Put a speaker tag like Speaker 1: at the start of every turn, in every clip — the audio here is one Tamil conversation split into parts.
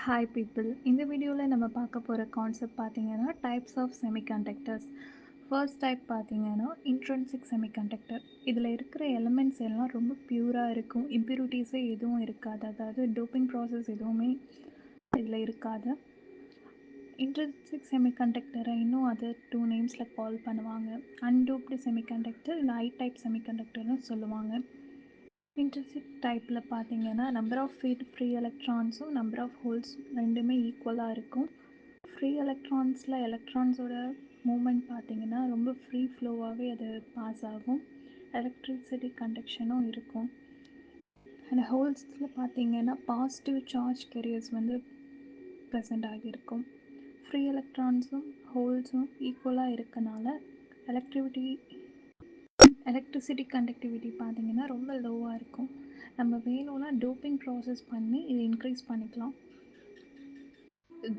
Speaker 1: Hi people. இந்த வீடியோவில் நம்ம பார்க்க போகிற கான்செப்ட் பார்த்தீங்கன்னா types of semiconductors. First type பார்த்தீங்கன்னா இன்ட்ரின்சிக் செமிகண்டக்டர். இதில் இருக்கிற எலிமெண்ட்ஸ் எல்லாம் ரொம்ப பியூராக இருக்கும், இம்ப்யூரிட்டிஸே எதுவும் இருக்காது, அதாவது டோப்பிங் ப்ராசஸ் எதுவுமே இதில் இருக்காது. இன்ட்ரின்சிக் செமிகண்டக்டரை இன்னும் அதர் டூ நேம்ஸில் கால் பண்ணுவாங்க. அன்டோப்டு செமிகண்டக்டர் இல்லை ஐ டைப் செமிகண்டக்டர்னு சொல்லுவாங்க. இன்ட்ரின்சிக் டைப்பில் பார்த்தீங்கன்னா நம்பர் ஆஃப் ஃப்ரீ எலக்ட்ரான்ஸும் நம்பர் ஆஃப் ஹோல்ஸ் ரெண்டுமே ஈக்குவலாக இருக்கும். ஃப்ரீ எலக்ட்ரான்ஸில் எலக்ட்ரான்ஸோட மூமெண்ட் பார்த்தீங்கன்னா ரொம்ப ஃப்ரீ ஃப்ளோவாகவே அது பாஸ் ஆகும். எலக்ட்ரிசிட்டி கண்டக்ஷனும் இருக்கும். அண்ட் ஹோல்ஸில் பார்த்தீங்கன்னா பாசிட்டிவ் சார்ஜ் கேரியர்ஸ் ப்ரெசண்ட் ஆகியிருக்கும். ஃப்ரீ எலக்ட்ரான்ஸும் ஹோல்ஸும் ஈக்குவலாக இருக்கனால எலக்ட்ரிசிட்டி கண்டக்டிவிட்டி பார்த்தீங்கன்னா ரொம்ப லோவாக இருக்கும். நம்ம வேணும்னா டோப்பிங் ப்ராசஸ் பண்ணி இதை இன்க்ரீஸ் பண்ணிக்கலாம்.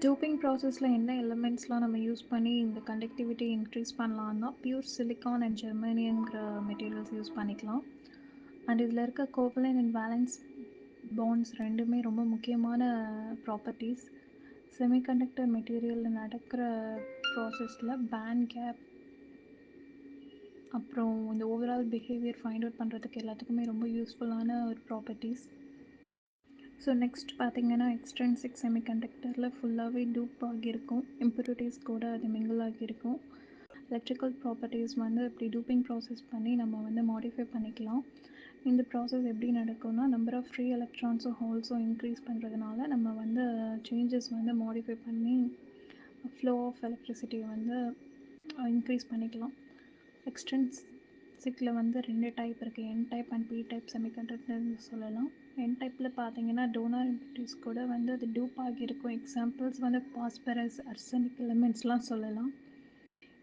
Speaker 1: டோப்பிங் ப்ராசஸில் என்ன எலிமெண்ட்ஸ்லாம் நம்ம யூஸ் பண்ணி இந்த கண்டக்டிவிட்டி இன்க்ரீஸ் பண்ணலான்னா பியூர் சிலிக்கான் அண்ட் ஜெர்மனியங்கிற மெட்டீரியல்ஸ் யூஸ் பண்ணிக்கலாம். அண்ட் இதில் இருக்க கோவலன்ட் அண்ட் வேலன்ஸ் பாண்ட்ஸ் ரெண்டுமே ரொம்ப முக்கியமான ப்ராப்பர்ட்டிஸ். செமிகண்டக்டர் மெட்டீரியலில் நடக்கிற ப்ராசஸில் பேண்ட் கேப் அப்புறம் இந்த ஓவரால் பிஹேவியர் ஃபைண்ட் அவுட் பண்ணுறதுக்கு எல்லாத்துக்குமே ரொம்ப யூஸ்ஃபுல்லான ஒரு ப்ராப்பர்ட்டிஸ். ஸோ நெக்ஸ்ட் பார்த்தீங்கன்னா எக்ஸ்ட்ரின்சிக் செமிகண்டக்டரில் ஃபுல்லாகவே டூப் ஆகியிருக்கும், இம்ப்யூரிட்டிஸ் கூட அது மிங்கிள் ஆகியிருக்கும். எலக்ட்ரிக்கல் ப்ராப்பர்ட்டிஸ் இப்படி டூப்பிங் ப்ராசஸ் பண்ணி நம்ம மாடிஃபை பண்ணிக்கலாம். இந்த ப்ராசஸ் எப்படி நடக்கும்னா நம்பர் ஆஃப் ஃப்ரீ எலக்ட்ரான்ஸும் ஹோல்ஸும் இன்க்ரீஸ் பண்ணுறதுனால நம்ம சேஞ்சஸ் மாடிஃபை பண்ணி ஃப்ளோ ஆஃப் எலக்ட்ரிசிட்டியை இன்க்ரீஸ் பண்ணிக்கலாம். எக்ஸ்ட்ரின்சிக்கில் ரெண்டு டைப் இருக்குது, N type and P type செமிகண்டக்டர்னு சொல்லலாம். என் டைப்பில் பார்த்தீங்கன்னா டோனார் இம்ப்யூரிட்டிஸ் கூட அது டூப் ஆகியிருக்கும். எக்ஸாம்பிள்ஸ் பாஸ்பரஸ், அர்சனிக் எலிமெண்ட்ஸ்லாம் சொல்லலாம்.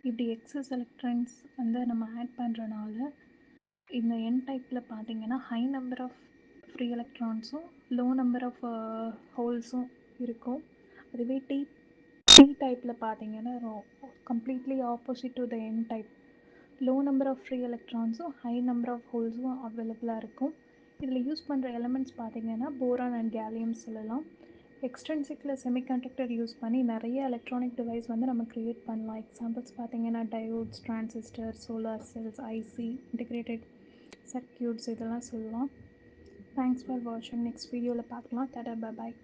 Speaker 1: இப்படி எக்ஸஸ் எலக்ட்ரான்ஸ் நம்ம ஆட் பண்ணுறனால இந்த என் டைப்பில் பார்த்தீங்கன்னா ஹை நம்பர் ஆஃப் ஃப்ரீ எலக்ட்ரான்ஸும் லோ நம்பர் ஆஃப் ஹோல்ஸும் இருக்கும். அதுவே டி டைப்பில் பார்த்தீங்கன்னா completely opposite to the N type. Low number of free எலக்ட்ரான்ஸும் ஹை நம்பர் ஆஃப் ஹோல்ஸும் அவைலபிளாக இருக்கும். இதில் யூஸ் பண்ணுற எலிமெண்ட்ஸ் பார்த்தீங்கன்னா போரான் அண்ட் கேலியம் சொல்லலாம். எக்ஸ்ட்ரின்சிக்கில் செமிகண்டக்டர் யூஸ் பண்ணி நிறைய எலக்ட்ரானிக் டிவைஸ் நம்ம க்ரியேட் பண்ணலாம். எக்ஸாம்பிள்ஸ் பார்த்தீங்கன்னா diodes, transistor, solar cells, IC, integrated circuits இதெல்லாம் சொல்லலாம். தேங்க்ஸ் ஃபார் வாட்சிங். நெக்ஸ்ட் வீடியோவில் பார்க்கலாம். டாடா, பை பாய்.